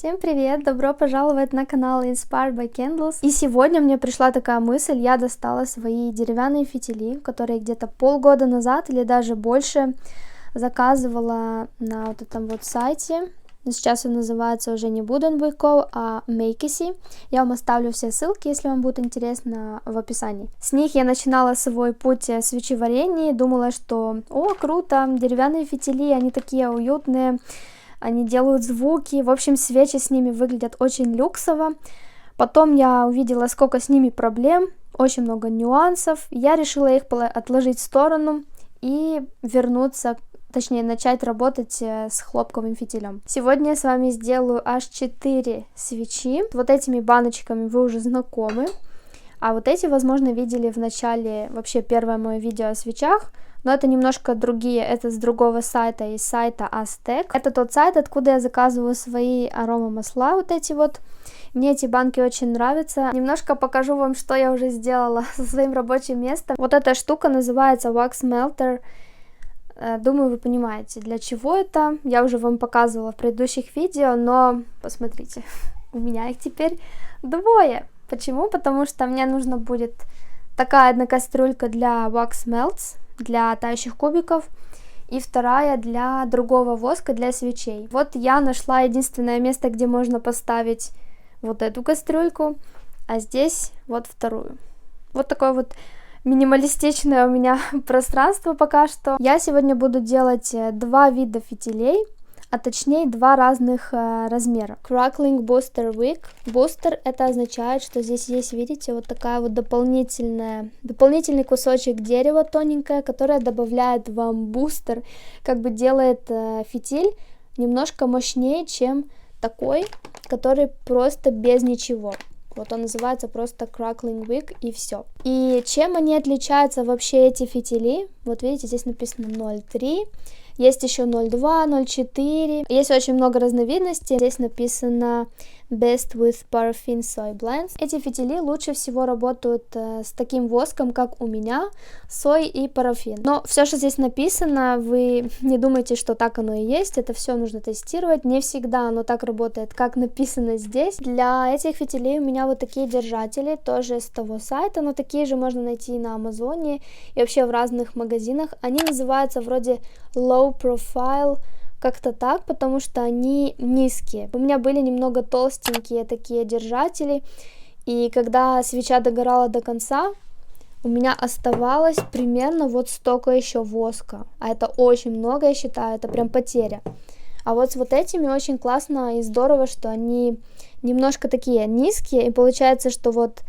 Всем привет! Добро пожаловать на канал Inspired by Candles. И сегодня мне пришла такая мысль, я достала свои деревянные фитили, которые где-то полгода назад или даже больше заказывала на вот этом вот сайте. Но сейчас он называется уже не Wooden Co, а Makesy. Я вам оставлю все ссылки, если вам будет интересно, в описании. С них я начинала свой путь свечеварения, думала, что круто, деревянные фитили, они такие уютные, они делают звуки, в общем, свечи с ними выглядят очень люксово. Потом я увидела, сколько с ними проблем, очень много нюансов. Я решила их отложить в сторону и вернуться, точнее, начать работать с хлопковым фитилем. Сегодня я с вами сделаю аж 4 свечи. Вот этими баночками вы уже знакомы. А вот эти, возможно, видели в начале, вообще первое мое видео о свечах. Но это немножко другие, это с другого сайта, из сайта Aztec. Это тот сайт, откуда я заказываю свои аромамасла, вот эти вот. Мне эти банки очень нравятся. Немножко покажу вам, что я уже сделала со своим рабочим местом. Вот эта штука называется Wax Melter. Думаю, вы понимаете, для чего это. Я уже вам показывала в предыдущих видео, но посмотрите, у меня их теперь двое. Почему? Потому что мне нужно будет такая одна кастрюлька для Wax Melts, для тающих кубиков, и вторая для другого воска, для свечей. Вот я нашла единственное место, где можно поставить вот эту кастрюльку, а здесь вот вторую. Вот такое вот минималистичное у меня пространство пока что. Я сегодня буду делать два вида фитилей, а точнее два разных размера. Crackling Booster Wick. Booster это означает, что здесь есть, видите, вот такая вот дополнительный кусочек дерева тоненькое, которое добавляет вам бустер, как бы делает фитиль немножко мощнее, чем такой, который просто без ничего. Вот он называется просто Crackling Wick, и все. И чем они отличаются вообще, эти фитили? Вот видите, здесь написано 0,3. Есть еще 0,2, 0,4. Есть очень много разновидностей. Здесь написано Best with Paraffin Soy Blends. Эти фитили лучше всего работают с таким воском, как у меня, сой и парафин. Но все, что здесь написано, вы не думайте, что так оно и есть. Это все нужно тестировать. Не всегда оно так работает, как написано здесь. Для этих фитилей у меня вот такие держатели, тоже с того сайта, но такие же можно найти на Амазоне и вообще в разных магазинах. Они называются вроде Low Profile, как-то так, потому что они низкие. У меня были немного толстенькие такие держатели, и когда свеча догорала до конца, у меня оставалось примерно вот столько еще воска. А это очень много, я считаю, это прям потеря. А вот с вот этими очень классно и здорово, что они немножко такие низкие, и получается, что вот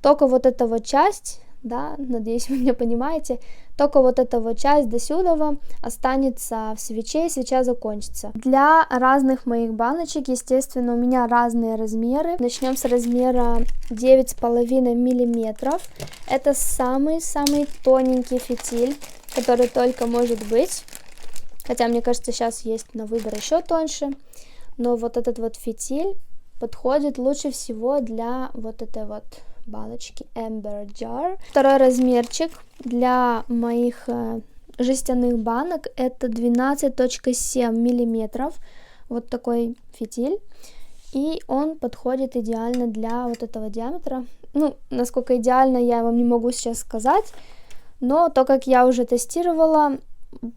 только вот эта вот часть, да, надеюсь, вы меня понимаете, только вот эта вот часть до сюда останется в свече, и свеча закончится. Для разных моих баночек, естественно, у меня разные размеры. Начнем с размера 9,5 миллиметров. Это самый-самый тоненький фитиль, который только может быть. Хотя, мне кажется, сейчас есть на выбор еще тоньше. Но вот этот вот фитиль подходит лучше всего для вот этой вот баночки Amber Jar. Второй размерчик для моих жестяных банок это 12,7 миллиметров. Вот такой фитиль. И он подходит идеально для вот этого диаметра. Ну, насколько идеально, я вам не могу сейчас сказать. Но то, как я уже тестировала,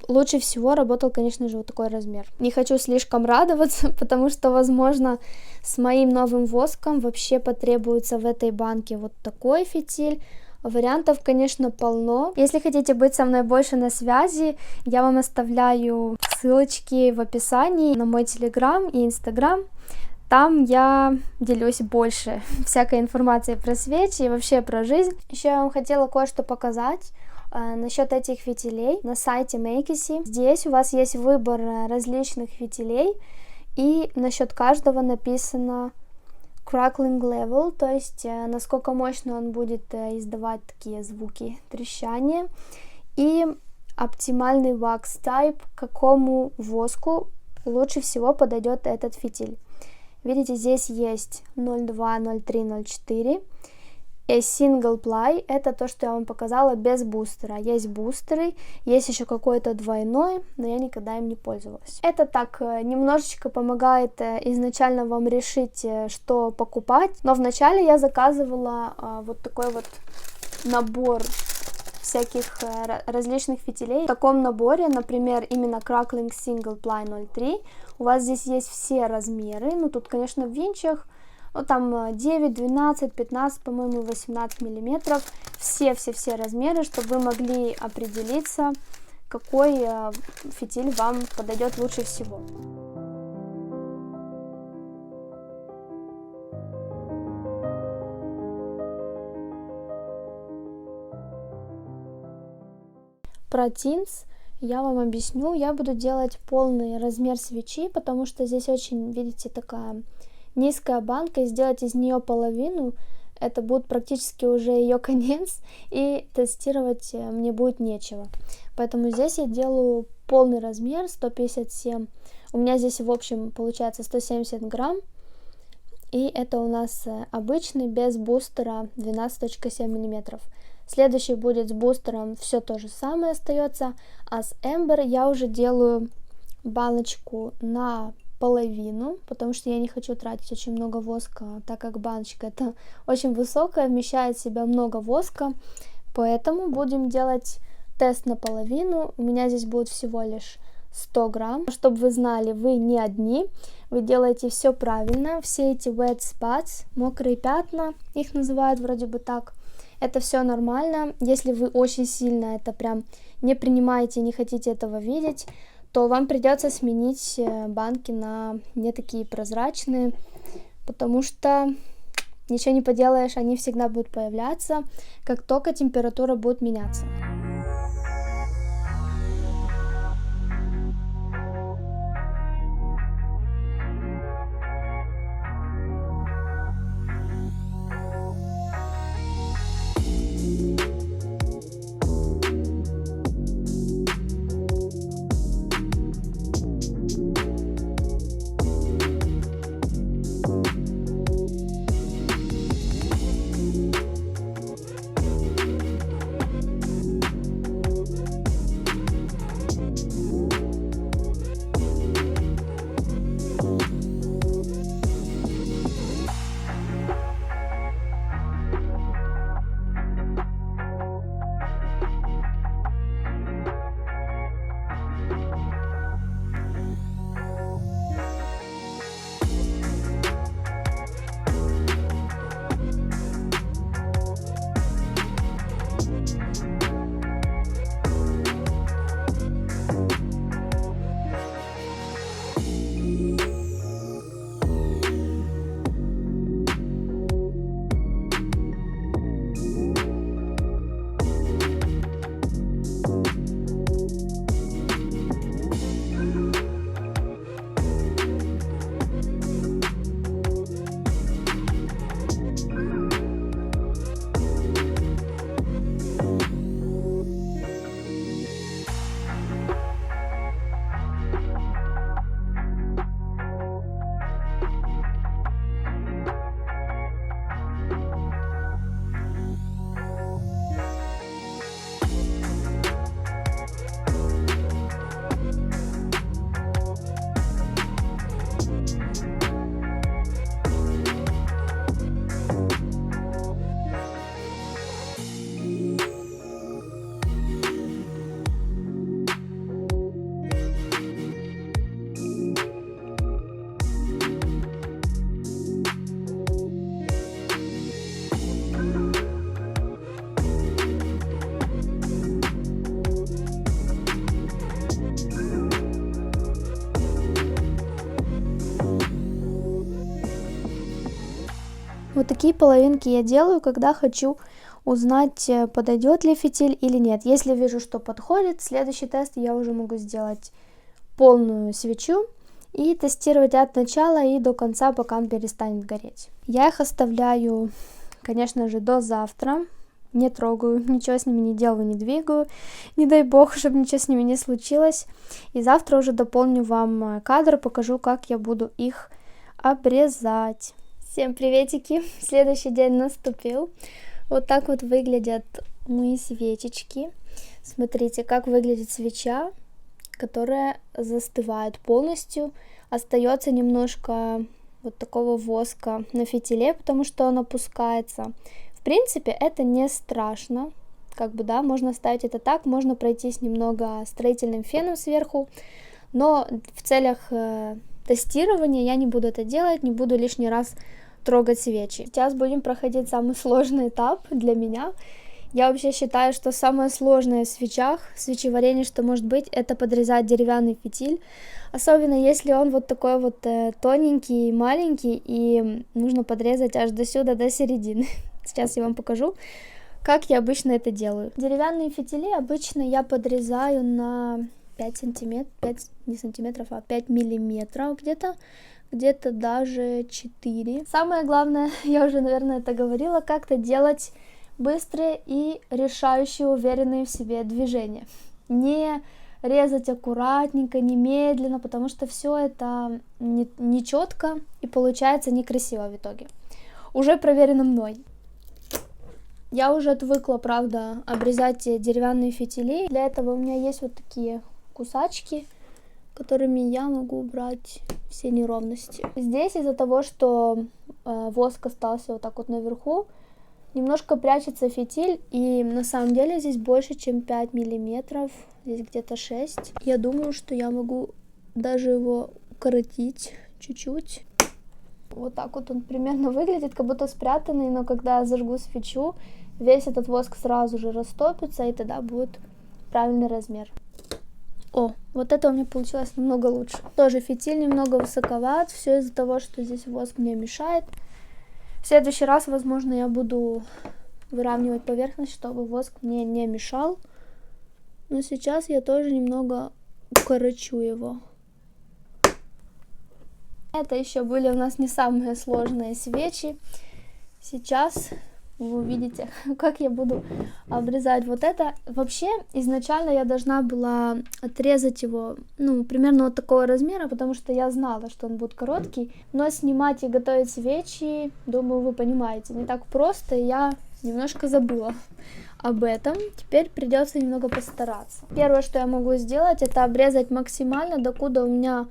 лучше всего работал, конечно же, вот такой размер. Не хочу слишком радоваться, потому что, возможно, с моим новым воском вообще потребуется в этой банке вот такой фитиль. Вариантов, конечно, полно. Если хотите быть со мной больше на связи, я вам оставляю ссылочки в описании на мой Telegram и Instagram. Там я делюсь больше всякой информацией про свечи и вообще про жизнь. Еще я вам хотела кое-что показать. Насчет этих фитилей на сайте Makesy. Здесь у вас есть выбор различных фитилей, и насчет каждого написано Crackling Level, то есть насколько мощно он будет издавать такие звуки трещания, и оптимальный wax type, к какому воску лучше всего подойдет этот фитиль. Видите, здесь есть 0,2, 0,3, 0,4. Single Ply, это то, что я вам показала без бустера. Есть бустеры, есть еще какой-то двойной, но я никогда им не пользовалась. Это так немножечко помогает изначально вам решить, что покупать, но вначале я заказывала вот такой вот набор всяких различных фитилей. В таком наборе, например, именно Crackling Single Ply 03, у вас здесь есть все размеры, ну тут, конечно, в винчах, ну, там 9, 12, 15, по-моему, 18 миллиметров, все размеры, чтобы вы могли определиться, какой фитиль вам подойдет лучше всего. Про тинс я вам объясню. Я буду делать полный размер свечи, потому что здесь очень, видите, такая низкая банка, и сделать из нее половину, это будет практически уже ее конец, и тестировать мне будет нечего. Поэтому здесь я делаю полный размер, 157. У меня здесь в общем получается 170 грамм. И это у нас обычный, без бустера, 12.7 миллиметров. Следующий будет с бустером, все то же самое остается, а с Ember я уже делаю баночку на половину, потому что я не хочу тратить очень много воска, так как баночка это очень высокая, вмещает в себя много воска, поэтому будем делать тест на половину. У меня здесь будет всего лишь 100 грамм. Чтобы вы знали, вы не одни, вы делаете все правильно, все эти wet spots, мокрые пятна, их называют вроде бы так, это все нормально. Если вы очень сильно это прям не принимаете, не хотите этого видеть, то вам придется сменить банки на не такие прозрачные, потому что ничего не поделаешь, они всегда будут появляться, как только температура будет меняться. Вот такие половинки я делаю, когда хочу узнать, подойдет ли фитиль или нет. Если вижу, что подходит, следующий тест я уже могу сделать полную свечу и тестировать от начала и до конца, пока он перестанет гореть. Я их оставляю, конечно же, до завтра. Не трогаю, ничего с ними не делаю, не двигаю, не дай бог, чтобы ничего с ними не случилось. И завтра уже дополню вам кадр, покажу, как я буду их обрезать. Всем приветики, следующий день наступил. Вот так вот выглядят мои свечечки. Смотрите, как выглядит свеча, которая застывает полностью. Остается немножко вот такого воска на фитиле, потому что он опускается. В принципе, это не страшно. Как бы, да, можно оставить это так, можно пройтись немного строительным феном сверху, но в целях тестирования я не буду это делать, не буду лишний раз трогать свечи. Сейчас будем проходить самый сложный этап для меня. Я вообще считаю, что самое сложное в свечах, в свечеварении, что может быть, это подрезать деревянный фитиль. Особенно если он вот такой вот тоненький, маленький, и нужно подрезать аж до сюда, до середины. Сейчас я вам покажу, как я обычно это делаю. Деревянные фитили обычно я подрезаю на 5 сантиметров, 5 не сантиметров, а 5 миллиметров где-то даже 4. Самое главное, я уже, наверное, это говорила, как-то делать быстрые и решающие, уверенные в себе движения. Не резать аккуратненько, не медленно, потому что все это не четко и получается некрасиво в итоге. Уже проверено мной. Я уже отвыкла, правда, обрезать деревянные фитили. Для этого у меня есть вот такие кусачки, которыми я могу убрать все неровности. Здесь из-за того, что воск остался вот так вот наверху, немножко прячется фитиль, и на самом деле здесь больше, чем 5 миллиметров, здесь где-то 6. Я думаю, что я могу даже его укоротить чуть-чуть. Вот так вот он примерно выглядит, как будто спрятанный, но когда я зажгу свечу, весь этот воск сразу же растопится, и тогда будет правильный размер. О, вот это у меня получилось намного лучше. Тоже фитиль немного высоковат, все из-за того, что здесь воск мне мешает. В следующий раз, возможно, я буду выравнивать поверхность, чтобы воск мне не мешал. Но сейчас я тоже немного укорочу его. Это еще были у нас не самые сложные свечи. Сейчас вы увидите, как я буду обрезать вот это. Вообще, изначально я должна была отрезать его, примерно вот такого размера, потому что я знала, что он будет короткий. Но снимать и готовить свечи, думаю, вы понимаете, не так просто, и я немножко забыла об этом. Теперь придется немного постараться. Первое, что я могу сделать, это обрезать максимально, докуда у меня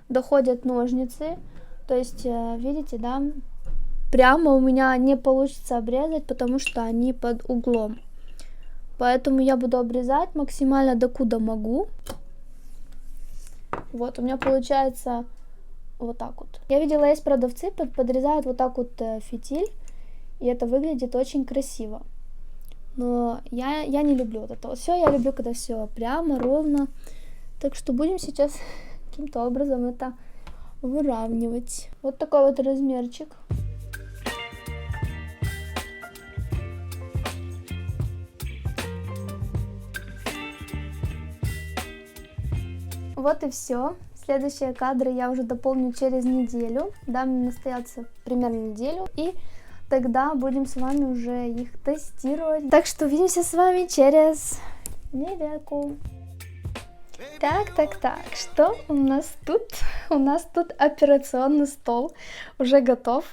доходят ножницы. То есть, видите, да? Прямо у меня не получится обрезать, потому что они под углом. Поэтому я буду обрезать максимально докуда могу. Вот, у меня получается вот так вот. Я видела, есть продавцы, подрезают вот так вот фитиль, и это выглядит очень красиво. Но я не люблю вот это вот все. Я люблю, когда все прямо, ровно. Так что будем сейчас каким-то образом это выравнивать. Вот такой вот размерчик. Вот и все. Следующие кадры я уже дополню через неделю. Дам им настояться примерно неделю. И тогда будем с вами уже их тестировать. Так что увидимся с вами через недельку. Так, что у нас тут? У нас тут операционный стол уже готов.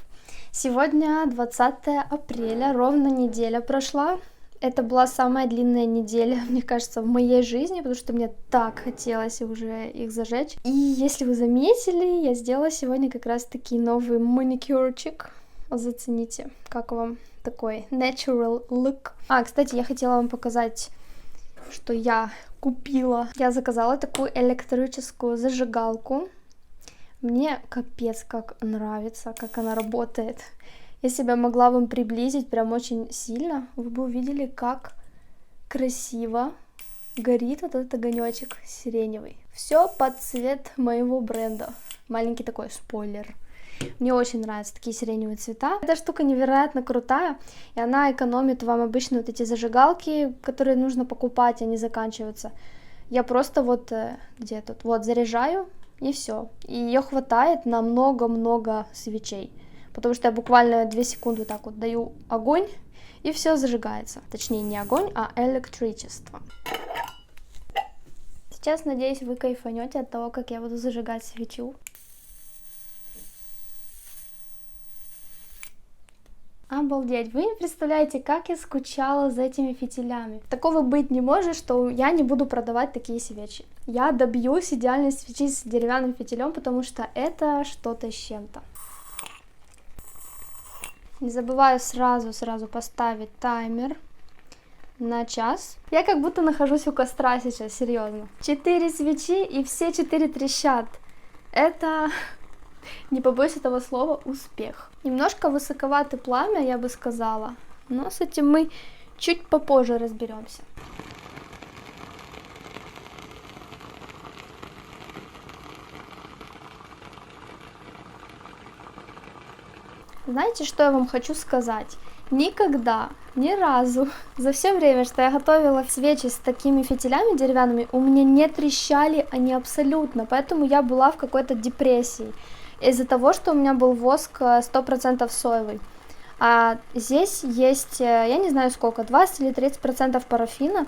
Сегодня 20 апреля, ровно неделя прошла. Это была самая длинная неделя, мне кажется, в моей жизни, потому что мне так хотелось уже их зажечь. И если вы заметили, я сделала сегодня как раз-таки новый маникюрчик. Зацените, как вам такой natural look. Кстати, я хотела вам показать, что я купила. Я заказала такую электрическую зажигалку. Мне капец как нравится, как она работает. Если бы я могла вам приблизить прям очень сильно, вы бы увидели, как красиво горит вот этот огонечек сиреневый. Все под цвет моего бренда. Маленький такой спойлер. Мне очень нравятся такие сиреневые цвета. Эта штука невероятно крутая, и она экономит вам обычно вот эти зажигалки, которые нужно покупать, они заканчиваются. Я просто вот где тут, вот заряжаю, и все. И ее хватает на много-много свечей. Потому что я буквально 2 секунды вот так вот даю огонь, и все зажигается. Точнее, не огонь, а электричество. Сейчас, надеюсь, вы кайфанете от того, как я буду зажигать свечу. А Обалдеть, вы не представляете, как я скучала за этими фитилями. Такого быть не может, что я не буду продавать такие свечи. Я добьюсь идеальной свечи с деревянным фитилем, потому что это что-то с чем-то. Не забываю сразу поставить таймер на час. Я как будто нахожусь у костра сейчас, серьезно. 4 свечи и все 4 трещат. Это, не побоюсь этого слова, успех. Немножко высоковато пламя, я бы сказала, но с этим мы чуть попозже разберемся. Знаете, что я вам хочу сказать? Никогда, ни разу, за все время, что я готовила свечи с такими фитилями деревянными, у меня не трещали они абсолютно, поэтому я была в какой-то депрессии из-за того, что у меня был воск 100% соевый. А здесь есть, я не знаю сколько, 20 или 30% парафина.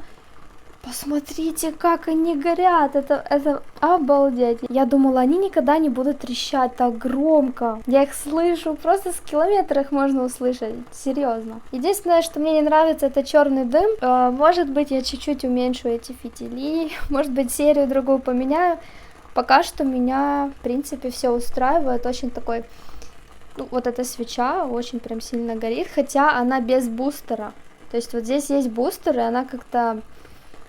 Посмотрите, как они горят, это обалдеть. Я думала, они никогда не будут трещать так громко. Я их слышу, просто с километра их можно услышать, серьезно. Единственное, что мне не нравится, это черный дым. Может быть, я чуть-чуть уменьшу эти фитили, может быть, серию другую поменяю. Пока что меня, в принципе, все устраивает, очень такой, ну, вот эта свеча очень прям сильно горит, хотя она без бустера. То есть вот здесь есть бустер, и она как-то...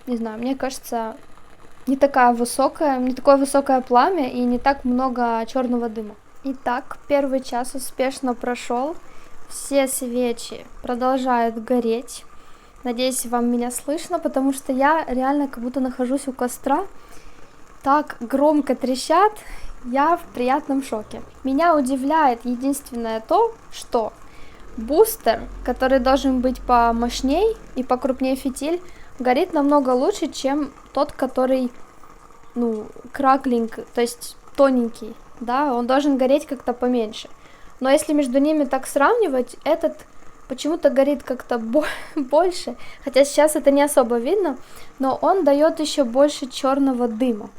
Не знаю, мне кажется, не такое высокое пламя и не так много черного дыма. Итак, первый час успешно прошел. Все свечи продолжают гореть. Надеюсь, вам меня слышно, потому что я реально как будто нахожусь у костра. Так громко трещат, я в приятном шоке. Меня удивляет единственное то, что бустер, который должен быть помощней и покрупнее фитиль, горит намного лучше, чем тот, который, ну, краклинг, то есть тоненький, да, он должен гореть как-то поменьше. Но если между ними так сравнивать, этот почему-то горит как-то больше, хотя сейчас это не особо видно, но он дает еще больше черного дыма.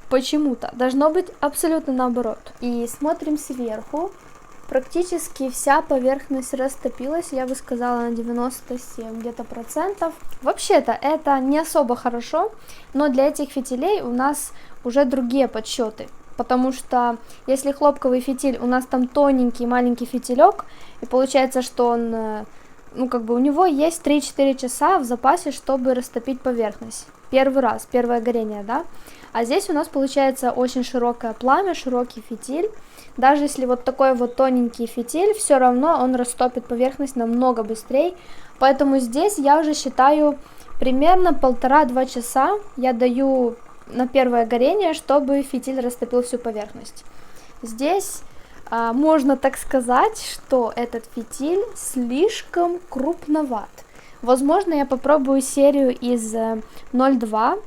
Почему-то. Должно быть абсолютно наоборот. И смотрим сверху. Практически вся поверхность растопилась, я бы сказала, на 97 где-то процентов. Вообще-то это не особо хорошо, но для этих фитилей у нас уже другие подсчеты. Потому что если хлопковый фитиль, у нас там тоненький маленький фитилек, и получается, что он, ну как бы у него есть 3-4 часа в запасе, чтобы растопить поверхность. Первый раз, первое горение, да. А здесь у нас получается очень широкое пламя, широкий фитиль. Даже если вот такой вот тоненький фитиль, все равно он растопит поверхность намного быстрее. Поэтому здесь я уже считаю примерно 1,5-2 часа я даю на первое горение, чтобы фитиль растопил всю поверхность. Здесь можно так сказать, что этот фитиль слишком крупноват. Возможно, я попробую серию из 0,2.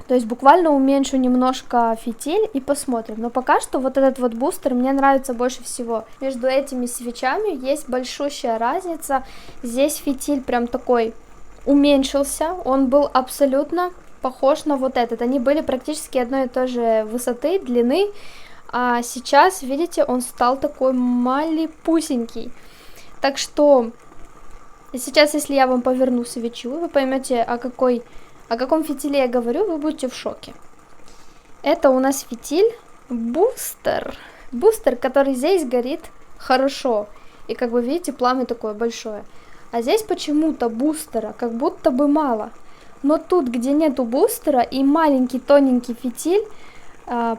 То есть буквально уменьшу немножко фитиль и посмотрим. Но пока что вот этот вот бустер мне нравится больше всего. Между этими свечами есть большущая разница. Здесь фитиль прям такой уменьшился. Он был абсолютно похож на вот этот. Они были практически одной и той же высоты, длины. А сейчас, видите, он стал такой малепусенький. Так что сейчас, если я вам поверну свечу, вы поймете, о каком фитиле я говорю, вы будете в шоке. Это у нас фитиль бустер. Бустер, который здесь горит хорошо. И как вы видите, пламя такое большое. А здесь почему-то бустера как будто бы мало. Но тут, где нету бустера и маленький тоненький фитиль,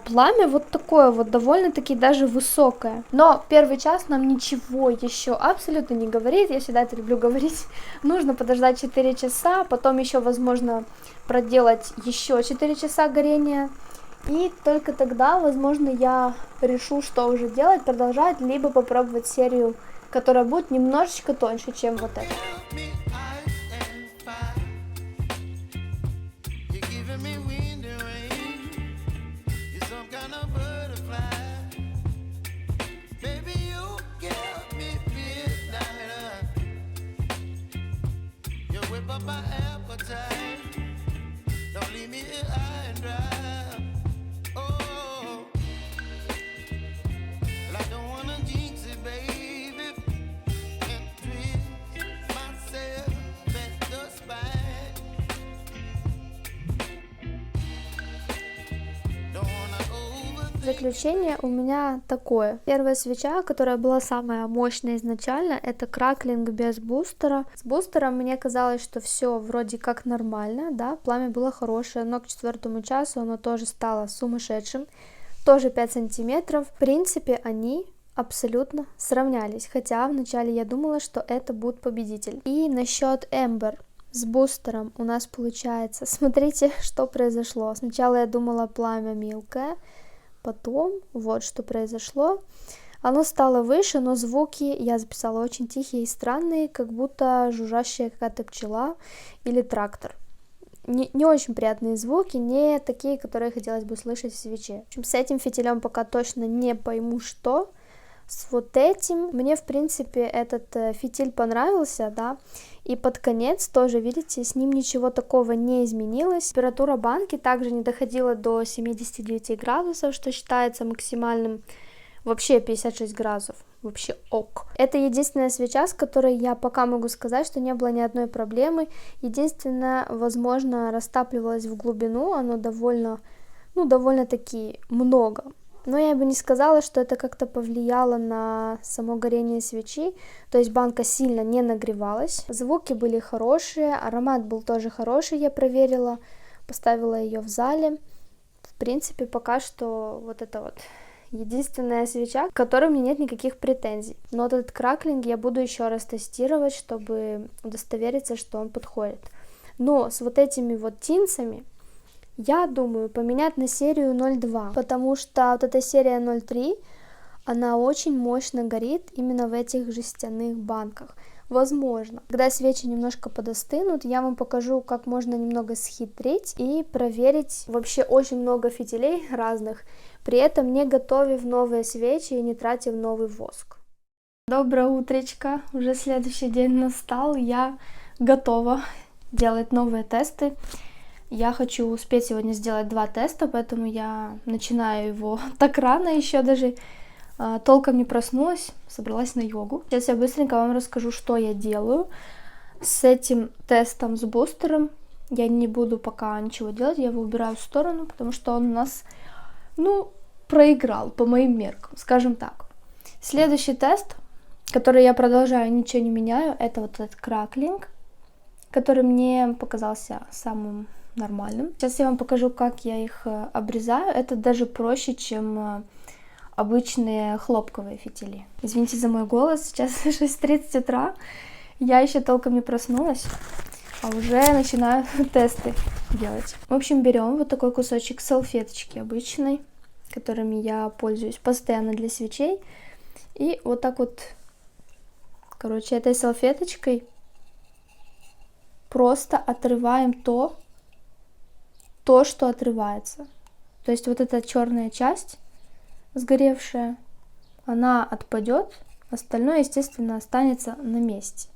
пламя вот такое вот, довольно-таки даже высокое. Но первый час нам ничего еще абсолютно не говорит. Я всегда это люблю говорить. Нужно подождать 4 часа, потом еще, возможно, проделать еще 4 часа горения. И только тогда, возможно, я решу, что уже делать, продолжать, либо попробовать серию, которая будет немножечко тоньше, чем вот эта. Заключение у меня такое. Первая свеча, которая была самая мощная изначально, это краклинг без бустера. С бустером мне казалось, что все вроде как нормально, да, пламя было хорошее, но к 4 часу оно тоже стало сумасшедшим, тоже 5 сантиметров. В принципе, они абсолютно сравнялись, хотя вначале я думала, что это будет победитель. И насчет Эмбер с бустером у нас получается, смотрите, что произошло. Сначала я думала, пламя мелкое, потом вот что произошло. Оно стало выше, но звуки я записала очень тихие и странные, как будто жужжащая какая-то пчела или трактор. Не очень приятные звуки, не такие, которые хотелось бы слышать в свече. В общем, с этим фитилем пока точно не пойму, что. С вот этим мне, в принципе, этот фитиль понравился, да, и под конец тоже, видите, с ним ничего такого не изменилось. Температура банки также не доходила до 79 градусов, что считается максимальным, вообще 56 градусов, вообще ок. Это единственная свеча, с которой я пока могу сказать, что не было ни одной проблемы. Единственное, возможно, растапливалось в глубину, оно довольно-таки много. Но я бы не сказала, что это как-то повлияло на само горение свечи, то есть банка сильно не нагревалась. Звуки были хорошие, аромат был тоже хороший, я проверила, поставила ее в зале. В принципе, пока что вот это вот единственная свеча, к которой у меня нет никаких претензий. Но вот этот краклинг я буду еще раз тестировать, чтобы удостовериться, что он подходит. Но с вот этими вот тинсами я думаю поменять на серию 0.2, потому что вот эта серия 0.3, она очень мощно горит именно в этих жестяных банках. Возможно, когда свечи немножко подостынут, я вам покажу, как можно немного схитрить и проверить вообще очень много фитилей разных, при этом не готовив новые свечи и не тратив новый воск. Доброе утречко, уже следующий день настал, я готова делать новые тесты. Я хочу успеть сегодня сделать 2 теста, поэтому я начинаю его так рано, еще даже толком не проснулась, собралась на йогу. Сейчас я быстренько вам расскажу, что я делаю с этим тестом с бустером. Я не буду пока ничего делать, я его убираю в сторону, потому что он у нас, проиграл по моим меркам, скажем так. Следующий тест, который я продолжаю, ничего не меняю, это вот этот краклинг, который мне показался самым нормальным. Сейчас я вам покажу, как я их обрезаю. Это даже проще, чем обычные хлопковые фитили. Извините за мой голос, сейчас 6:30 утра, я еще толком не проснулась, а уже начинаю тесты делать. В общем, берем вот такой кусочек салфеточки обычной, которыми я пользуюсь постоянно для свечей, и вот так вот, этой салфеточкой просто отрываем то, что отрывается. То есть вот эта черная часть, сгоревшая, она отпадет, остальное, естественно, останется на месте.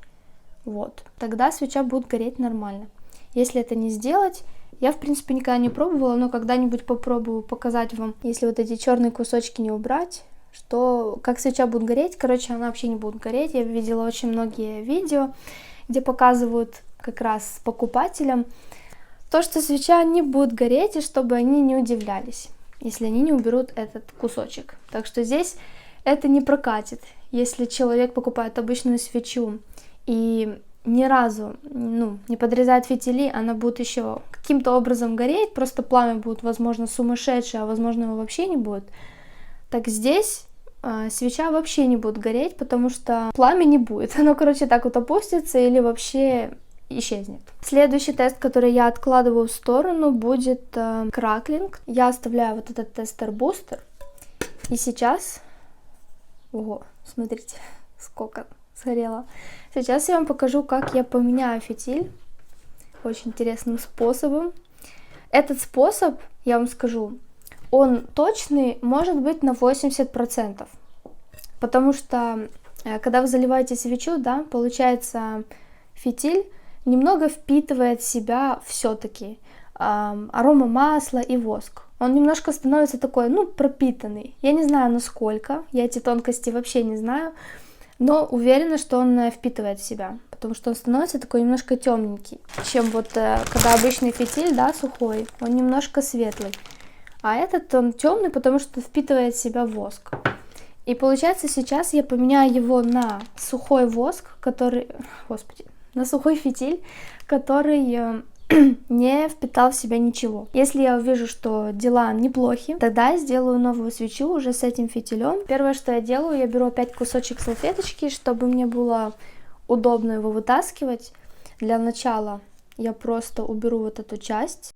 Вот. Тогда свеча будет гореть нормально. Если это не сделать, я, в принципе, никогда не пробовала, но когда-нибудь попробую показать вам, если вот эти черные кусочки не убрать, как свеча будет гореть. Она вообще не будет гореть. Я видела очень многие видео, где показывают как раз покупателям то, что свеча не будет гореть, и чтобы они не удивлялись, если они не уберут этот кусочек. Так что здесь это не прокатит. Если человек покупает обычную свечу и ни разу не подрезает фитили, она будет еще каким-то образом гореть, просто пламя будет, возможно, сумасшедшее, а возможно, его вообще не будет. Так здесь свеча вообще не будет гореть, потому что пламя не будет. Оно, так вот опустится или вообще исчезнет. Следующий тест, который я откладываю в сторону, будет краклинг. Я оставляю вот этот тестер-бустер. И сейчас... Ого, смотрите, сколько сгорело. Сейчас я вам покажу, как я поменяю фитиль. Очень интересным способом. Этот способ, я вам скажу, он точный, может быть, на 80%. Потому что, когда вы заливаете свечу, да, получается, фитиль немного впитывает в себя все-таки арома масла и воск. Он немножко становится такой, пропитанный. Я не знаю, насколько, я эти тонкости вообще не знаю, но уверена, что он впитывает в себя, потому что он становится такой немножко темненький, чем когда обычный фитиль, да, сухой, он немножко светлый. а этот он темный, потому что впитывает в себя воск. И получается, сейчас я поменяю его на сухой воск, который, господи, на сухой фитиль, который не впитал в себя ничего. Если я увижу, что дела неплохи, тогда я сделаю новую свечу уже с этим фитилем. Первое, что я делаю, я беру опять кусочек салфеточки, чтобы мне было удобно его вытаскивать. Для начала я просто уберу вот эту часть.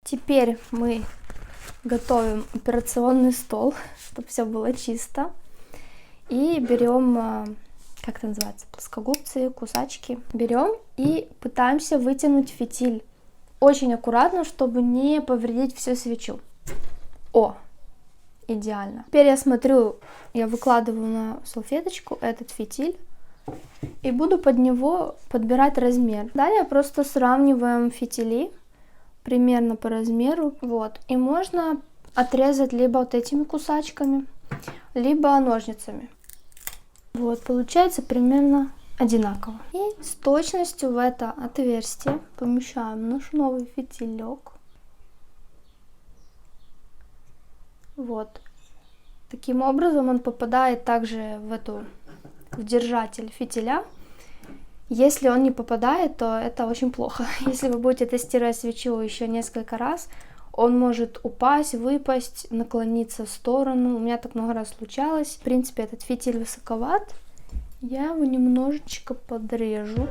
Теперь мы готовим операционный стол, чтобы все было чисто. И берем, как это называется, плоскогубцы, кусачки. Берем и пытаемся вытянуть фитиль. Очень аккуратно, чтобы не повредить всю свечу. О, идеально. Теперь я смотрю, я выкладываю на салфеточку этот фитиль. И буду под него подбирать размер. Далее просто сравниваем фитили примерно по размеру. Вот. И можно отрезать либо вот этими кусачками, либо ножницами. Вот, получается примерно одинаково. И с точностью в это отверстие помещаем наш новый фитилек. Вот. Таким образом он попадает также в держатель фитиля. Если он не попадает, то это очень плохо. Если вы будете тестировать свечу еще несколько раз, он может упасть, выпасть, наклониться в сторону. У меня так много раз случалось. В принципе, этот фитиль высоковат. Я его немножечко подрежу.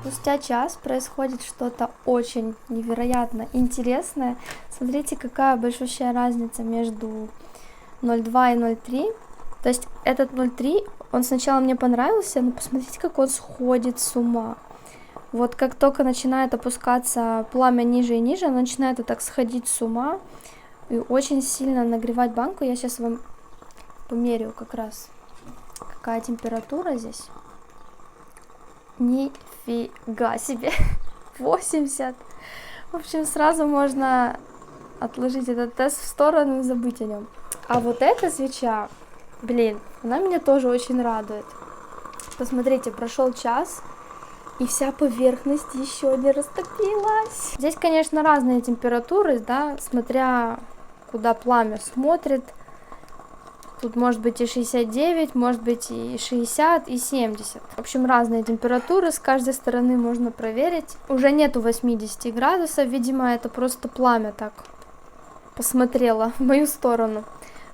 Спустя час происходит что-то очень невероятно интересное. Смотрите, какая большущая разница между 0,2 и 0,3. То есть этот 0,3, он сначала мне понравился, но посмотрите, как он сходит с ума. Вот как только начинает опускаться пламя ниже и ниже, оно начинает вот так сходить с ума и очень сильно нагревать банку. Я сейчас вам померяю как раз, какая температура здесь. Нифига себе, 80. В общем, сразу можно отложить этот тест в сторону и забыть о нем. А вот эта свеча, блин, она меня тоже очень радует. Посмотрите, прошел час, и вся поверхность еще не растопилась. Здесь, конечно, разные температуры, да, смотря куда пламя смотрит. Тут может быть и 69, может быть и 60, и 70. В общем, разные температуры, с каждой стороны можно проверить. Уже нету 80 градусов, видимо, это просто пламя так посмотрело в мою сторону.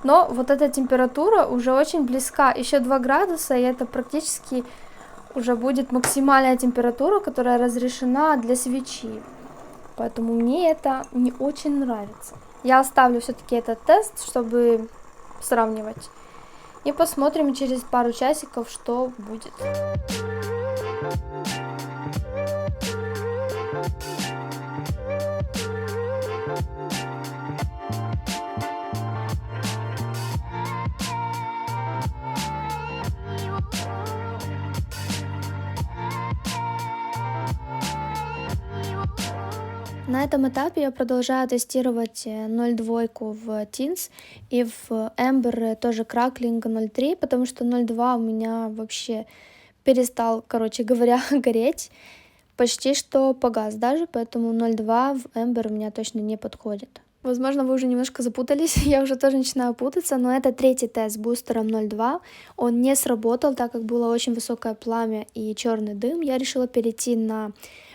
Но вот эта температура уже очень близка. Еще 2 градуса, и это практически уже будет максимальная температура, которая разрешена для свечи. Поэтому мне это не очень нравится. Я оставлю все-таки этот тест, чтобы сравнивать. И посмотрим через пару часиков, что будет. На этом этапе я продолжаю тестировать 0,2 в Teens и в Ember тоже Crackling 0,3, потому что 0,2 у меня вообще перестал, короче говоря, гореть. Почти что погас даже, поэтому 0,2 в Ember у меня точно не подходит. Возможно, вы уже немножко запутались, я уже тоже начинаю путаться, но это третий тест с бустером 0,2. Он не сработал, так как было очень высокое пламя и черный дым. Я решила перейти на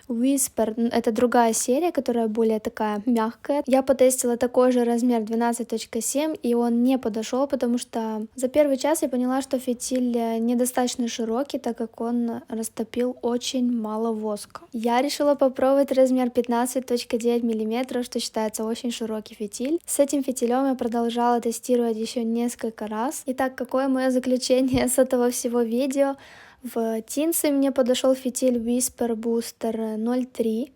Whisper, это другая серия, которая более такая мягкая. Я потестила такой же размер 12.7, и он не подошел, потому что за первый час я поняла, что фитиль недостаточно широкий, так как он растопил очень мало воска. Я решила попробовать размер 15.9 мм, что считается очень широкий фитиль. С этим фитилем я продолжала тестировать еще несколько раз. Итак, какое мое заключение с этого всего видео? В Тинсе мне подошел фитиль Whisper Booster 0,3,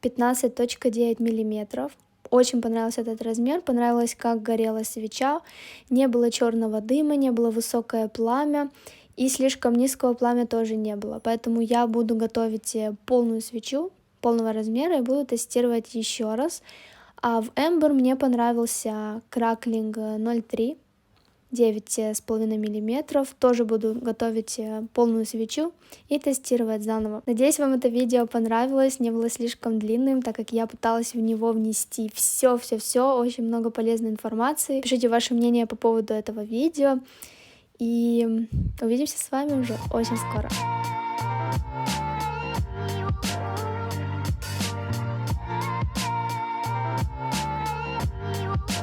15.9 мм. Очень понравился этот размер, понравилось, как горела свеча, не было черного дыма, не было высокое пламя, и слишком низкого пламя тоже не было. Поэтому я буду готовить полную свечу, полного размера, и буду тестировать еще раз. А в Эмбер мне понравился краклинг 0,3, 9,5 миллиметров. Тоже буду готовить полную свечу и тестировать заново. Надеюсь, вам это видео понравилось, не было слишком длинным, так как я пыталась в него внести все, очень много полезной информации. Пишите ваше мнение по поводу этого видео, и увидимся с вами уже очень скоро.